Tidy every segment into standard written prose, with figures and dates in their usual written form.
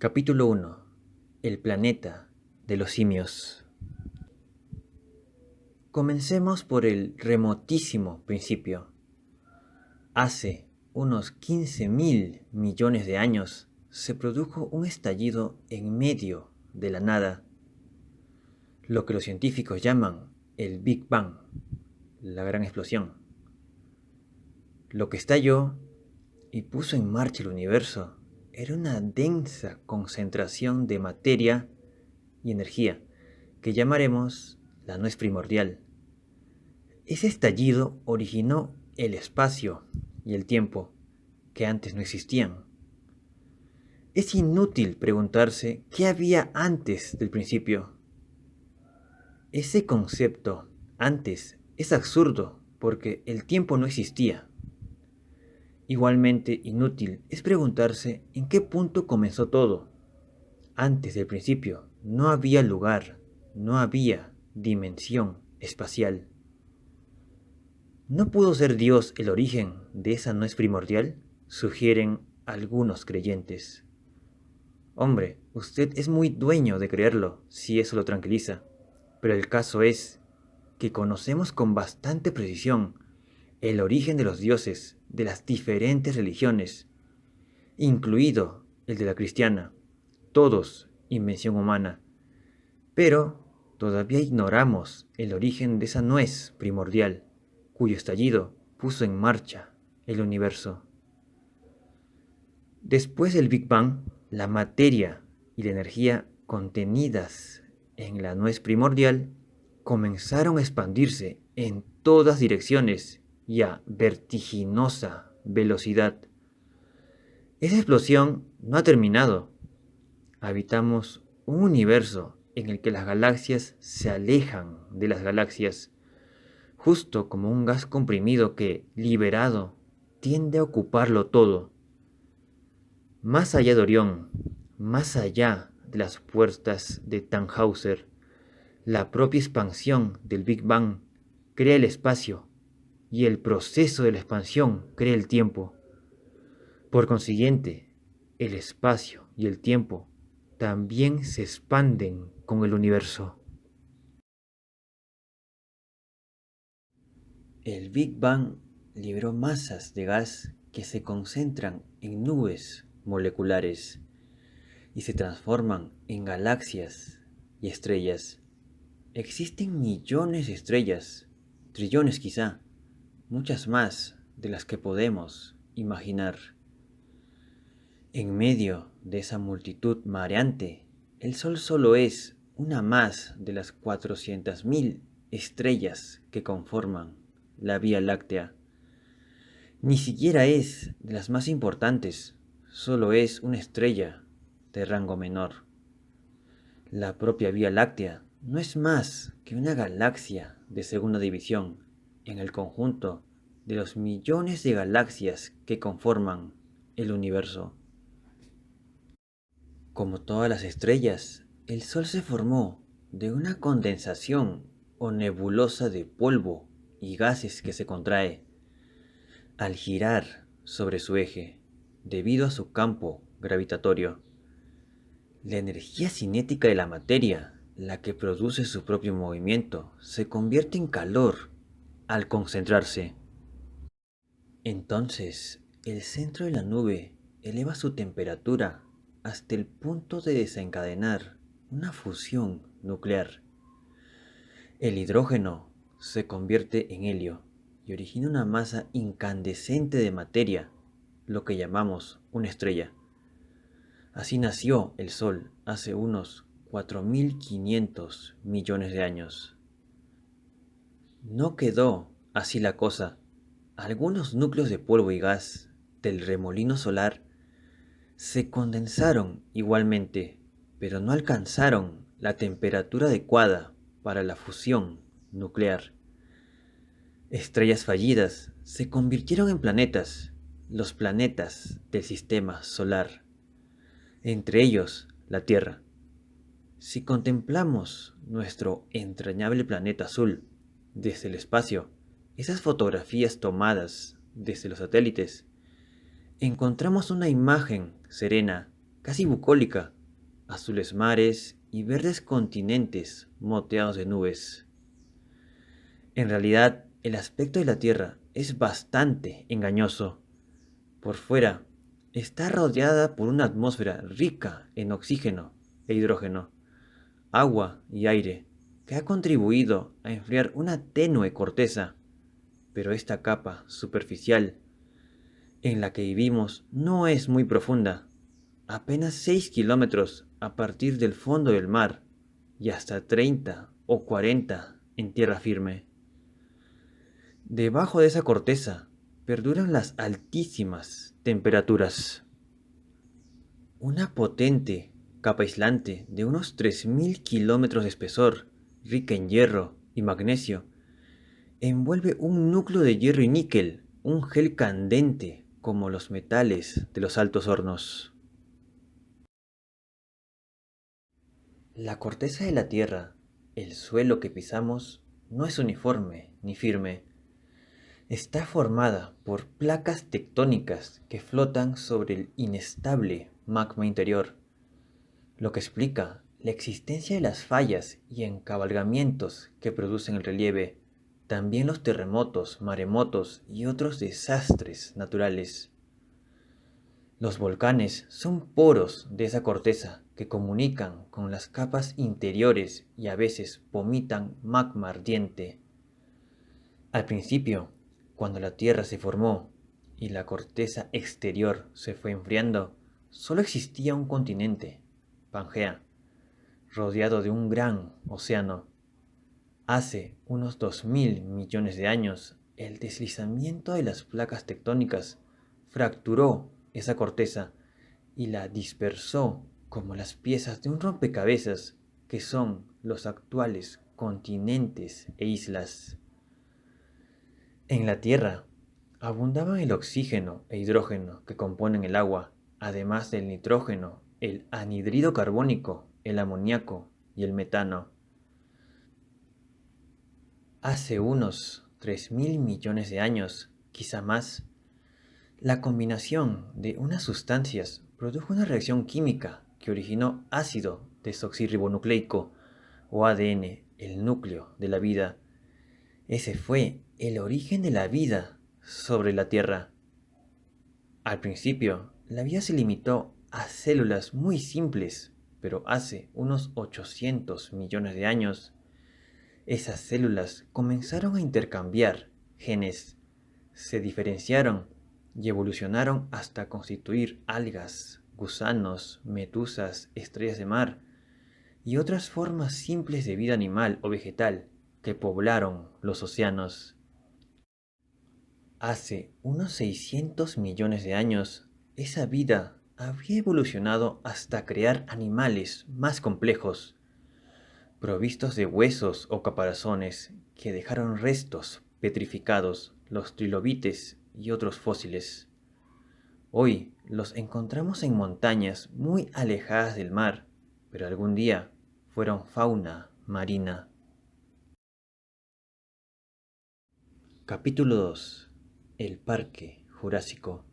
Capítulo 1. El planeta de los simios. Comencemos por el remotísimo principio. Hace unos 15.000 millones de años se produjo un estallido en medio de la nada, lo que los científicos llaman el Big Bang, la gran explosión. Lo que estalló y puso en marcha el universo era una densa concentración de materia y energía, que llamaremos la nuez primordial. Ese estallido originó el espacio y el tiempo, que antes no existían. Es inútil preguntarse qué había antes del principio. Ese concepto, antes, es absurdo porque el tiempo no existía. Igualmente inútil es preguntarse en qué punto comenzó todo. Antes del principio no había lugar, no había dimensión espacial. ¿No pudo ser Dios el origen de esa nuez primordial?, sugieren algunos creyentes. Hombre, usted es muy dueño de creerlo, si eso lo tranquiliza, pero el caso es que conocemos con bastante precisión el origen de los dioses de las diferentes religiones, incluido el de la cristiana, todos invención humana, pero todavía ignoramos el origen de esa nuez primordial, cuyo estallido puso en marcha el universo. Después del Big Bang, la materia y la energía contenidas en la nuez primordial comenzaron a expandirse en todas direcciones y a vertiginosa velocidad. Esa explosión no ha terminado. Habitamos un universo en el que las galaxias se alejan de las galaxias, justo como un gas comprimido que, liberado, tiende a ocuparlo todo. Más allá de Orión, más allá de las puertas de Tannhäuser, la propia expansión del Big Bang crea el espacio y el proceso de la expansión crea el tiempo. Por consiguiente, el espacio y el tiempo también se expanden con el universo. El Big Bang liberó masas de gas que se concentran en nubes moleculares y se transforman en galaxias y estrellas. Existen millones de estrellas, trillones quizá, muchas más de las que podemos imaginar. En medio de esa multitud mareante, el Sol solo es una más de las 400.000 estrellas que conforman la Vía Láctea. Ni siquiera es de las más importantes, solo es una estrella de rango menor. La propia Vía Láctea no es más que una galaxia de segunda división en el conjunto de los millones de galaxias que conforman el universo. Como todas las estrellas, el Sol se formó de una condensación o nebulosa de polvo y gases que se contrae al girar sobre su eje debido a su campo gravitatorio. La energía cinética de la materia, la que produce su propio movimiento, se convierte en calor al concentrarse. Entonces, el centro de la nube eleva su temperatura hasta el punto de desencadenar una fusión nuclear. El hidrógeno se convierte en helio y origina una masa incandescente de materia, lo que llamamos una estrella. Así nació el Sol hace unos 4.500 millones de años. No quedó así la cosa. Algunos núcleos de polvo y gas del remolino solar se condensaron igualmente, pero no alcanzaron la temperatura adecuada para la fusión nuclear. Estrellas fallidas se convirtieron en planetas, los planetas del sistema solar, entre ellos la Tierra. Si contemplamos nuestro entrañable planeta azul desde el espacio, esas fotografías tomadas desde los satélites, encontramos una imagen serena casi bucólica, azules mares y verdes continentes moteados de nubes. En realidad, el aspecto de la Tierra es bastante engañoso. Por fuera, está rodeada por una atmósfera rica en oxígeno e hidrógeno, agua y aire, que ha contribuido a enfriar una tenue corteza, pero esta capa superficial en la que vivimos no es muy profunda, apenas 6 kilómetros a partir del fondo del mar y hasta 30 o 40 en tierra firme. Debajo de esa corteza perduran las altísimas temperaturas. Una potente capa aislante de unos 3.000 kilómetros de espesor, rica en hierro y magnesio, envuelve un núcleo de hierro y níquel, un gel candente como los metales de los altos hornos. La corteza de la Tierra, el suelo que pisamos, no es uniforme ni firme. Está formada por placas tectónicas que flotan sobre el inestable magma interior, lo que explica la existencia de las fallas y encabalgamientos que producen el relieve, también los terremotos, maremotos y otros desastres naturales. Los volcanes son poros de esa corteza que comunican con las capas interiores y a veces vomitan magma ardiente. Al principio, cuando la Tierra se formó y la corteza exterior se fue enfriando, solo existía un continente, Pangea, rodeado de un gran océano. Hace unos 2.000 millones de años, el deslizamiento de las placas tectónicas fracturó esa corteza y la dispersó como las piezas de un rompecabezas que son los actuales continentes e islas. En la Tierra abundaban el oxígeno e hidrógeno que componen el agua, además del nitrógeno, el anhídrido carbónico, el amoníaco y el metano. Hace unos 3.000 millones de años, quizá más, la combinación de unas sustancias produjo una reacción química que originó ácido desoxirribonucleico o ADN, el núcleo de la vida. Ese fue el origen de la vida sobre la Tierra. Al principio, la vida se limitó a células muy simples, pero hace unos 800 millones de años, esas células comenzaron a intercambiar genes, se diferenciaron y evolucionaron hasta constituir algas, gusanos, medusas, estrellas de mar y otras formas simples de vida animal o vegetal que poblaron los océanos. Hace unos 600 millones de años, esa vida había evolucionado hasta crear animales más complejos, provistos de huesos o caparazones que dejaron restos petrificados, los trilobites y otros fósiles. Hoy los encontramos en montañas muy alejadas del mar, pero algún día fueron fauna marina. Capítulo 2. El Parque Jurásico.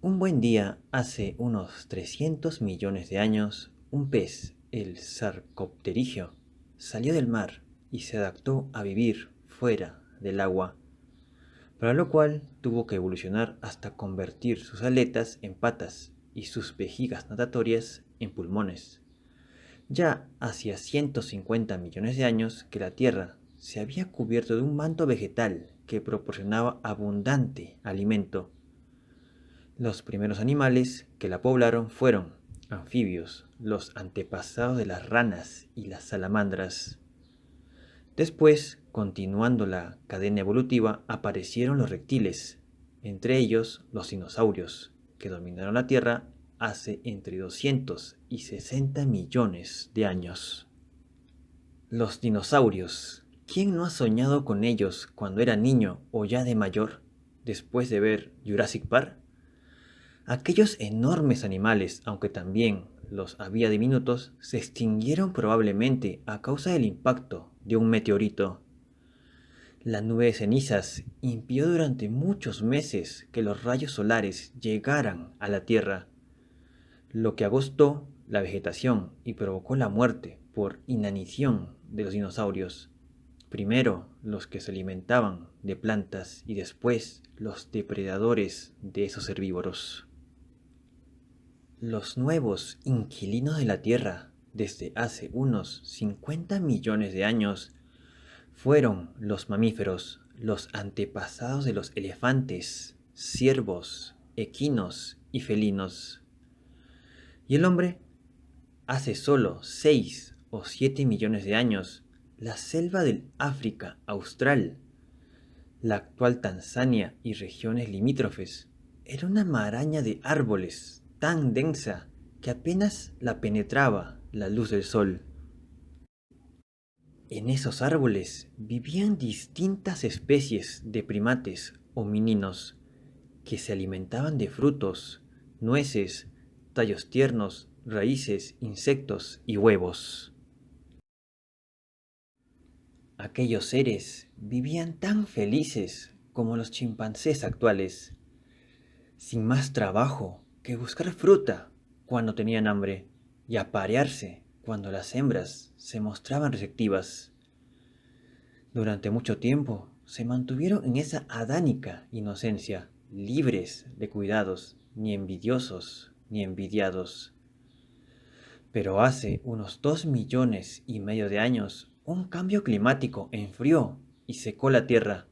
Un buen día, hace unos 300 millones de años, un pez, el Sarcopterygio, salió del mar y se adaptó a vivir fuera del agua, para lo cual tuvo que evolucionar hasta convertir sus aletas en patas y sus vejigas natatorias en pulmones. Ya hacía 150 millones de años que la Tierra se había cubierto de un manto vegetal que proporcionaba abundante alimento. Los primeros animales que la poblaron fueron anfibios, los antepasados de las ranas y las salamandras. Después, continuando la cadena evolutiva, aparecieron los reptiles, entre ellos los dinosaurios, que dominaron la Tierra hace entre 200 y 60 millones de años. Los dinosaurios. ¿Quién no ha soñado con ellos cuando era niño o ya de mayor, después de ver Jurassic Park? Aquellos enormes animales, aunque también los había diminutos, se extinguieron probablemente a causa del impacto de un meteorito. La nube de cenizas impidió durante muchos meses que los rayos solares llegaran a la Tierra. lo que agostó la vegetación y provocó la muerte por inanición de los dinosaurios. Primero los que se alimentaban de plantas y después los depredadores de esos herbívoros. Los nuevos inquilinos de la Tierra desde hace unos 50 millones de años fueron los mamíferos, los antepasados de los elefantes, ciervos, equinos y felinos. Y el hombre, hace solo 6 o 7 millones de años, la selva del África Austral, la actual Tanzania y regiones limítrofes, era una maraña de árboles tan densa que apenas la penetraba la luz del sol. En esos árboles vivían distintas especies de primates homininos que se alimentaban de frutos, nueces, tallos tiernos, raíces, insectos y huevos. Aquellos seres vivían tan felices como los chimpancés actuales, sin más trabajo que buscar fruta cuando tenían hambre y aparearse cuando las hembras se mostraban receptivas. Durante mucho tiempo se mantuvieron en esa adánica inocencia, libres de cuidados, ni envidiosos ni envidiados. Pero hace unos 2,5 millones de años, un cambio climático enfrió y secó la Tierra.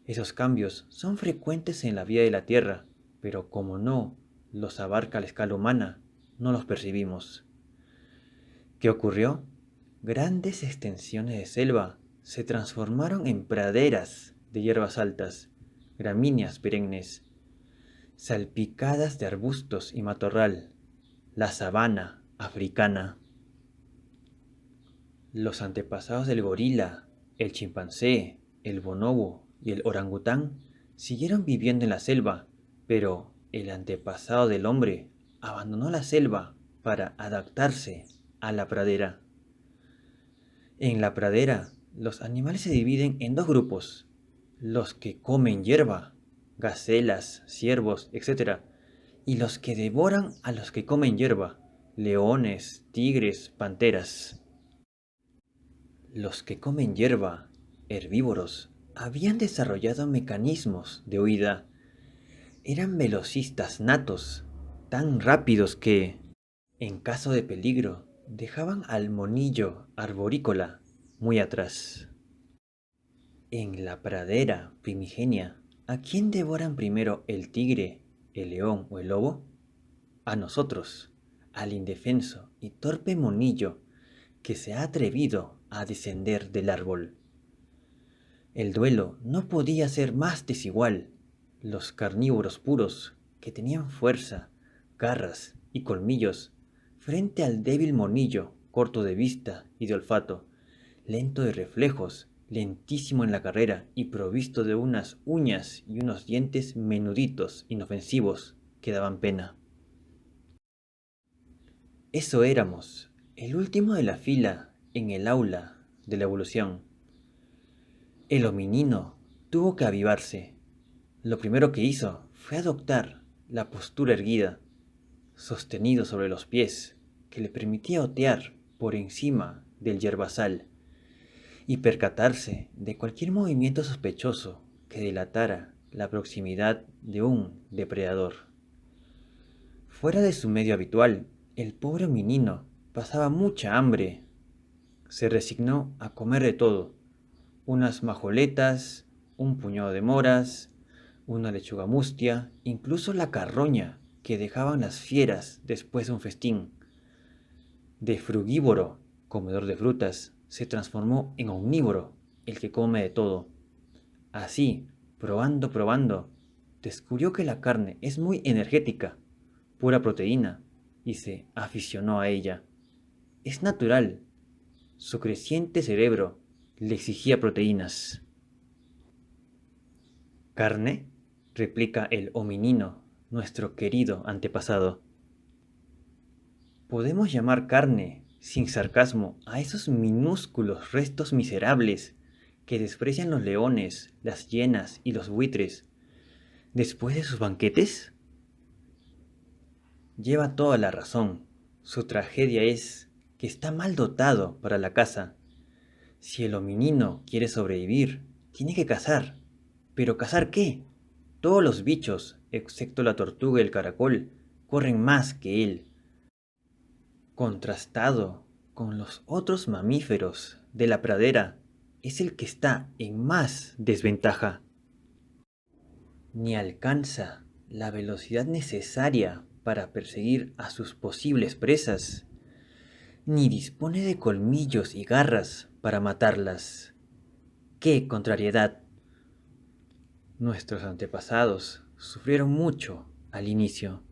Esos cambios son frecuentes en la vida de la Tierra, pero como no los abarca a la escala humana, no los percibimos. ¿Qué ocurrió? Grandes extensiones de selva se transformaron en praderas de hierbas altas, gramíneas perennes, salpicadas de arbustos y matorral, la sabana africana. Los antepasados del gorila, el chimpancé, el bonobo y el orangután siguieron viviendo en la selva, pero el antepasado del hombre abandonó la selva para adaptarse a la pradera. En la pradera, los animales se dividen en dos grupos: los que comen hierba, gacelas, ciervos, etc., y los que devoran a los que comen hierba, leones, tigres, panteras. Los que comen hierba, herbívoros, habían desarrollado mecanismos de huida. Eran velocistas natos, tan rápidos que, en caso de peligro, dejaban al monillo arborícola muy atrás. En la pradera primigenia, ¿a quién devoran primero el tigre, el león o el lobo? A nosotros, al indefenso y torpe monillo que se ha atrevido a descender del árbol. El duelo no podía ser más desigual. Los carnívoros puros, que tenían fuerza, garras y colmillos, frente al débil monillo, corto de vista y de olfato, lento de reflejos, lentísimo en la carrera y provisto de unas uñas y unos dientes menuditos, inofensivos, que daban pena. Eso éramos, el último de la fila en el aula de la evolución. El hominino tuvo que avivarse. Lo primero que hizo fue adoptar la postura erguida, sostenido sobre los pies, que le permitía otear por encima del yerbazal y percatarse de cualquier movimiento sospechoso que delatara la proximidad de un depredador. Fuera de su medio habitual, el pobre hominino pasaba mucha hambre. Se resignó a comer de todo: unas majoletas, un puñado de moras, una lechuga mustia, incluso la carroña que dejaban las fieras después de un festín. De frugívoro, comedor de frutas, se transformó en omnívoro, el que come de todo. Así, probando, descubrió que la carne es muy energética, pura proteína, y se aficionó a ella. Es natural. Su creciente cerebro le exigía proteínas. ¿Carne?, replica el hominino, nuestro querido antepasado. Podemos llamar carne, sin sarcasmo, a esos minúsculos restos miserables que desprecian los leones, las hienas y los buitres después de sus banquetes. lleva toda la razón. Su tragedia es que está mal dotado para la caza. Si el hominino quiere sobrevivir, tiene que cazar. ¿Pero cazar qué? Todos los bichos, excepto la tortuga y el caracol, corren más que él. Contrastado con los otros mamíferos de la pradera, es el que está en más desventaja. Ni alcanza la velocidad necesaria para perseguir a sus posibles presas, ni dispone de colmillos y garras para matarlas. ¡Qué contrariedad! Nuestros antepasados sufrieron mucho al inicio.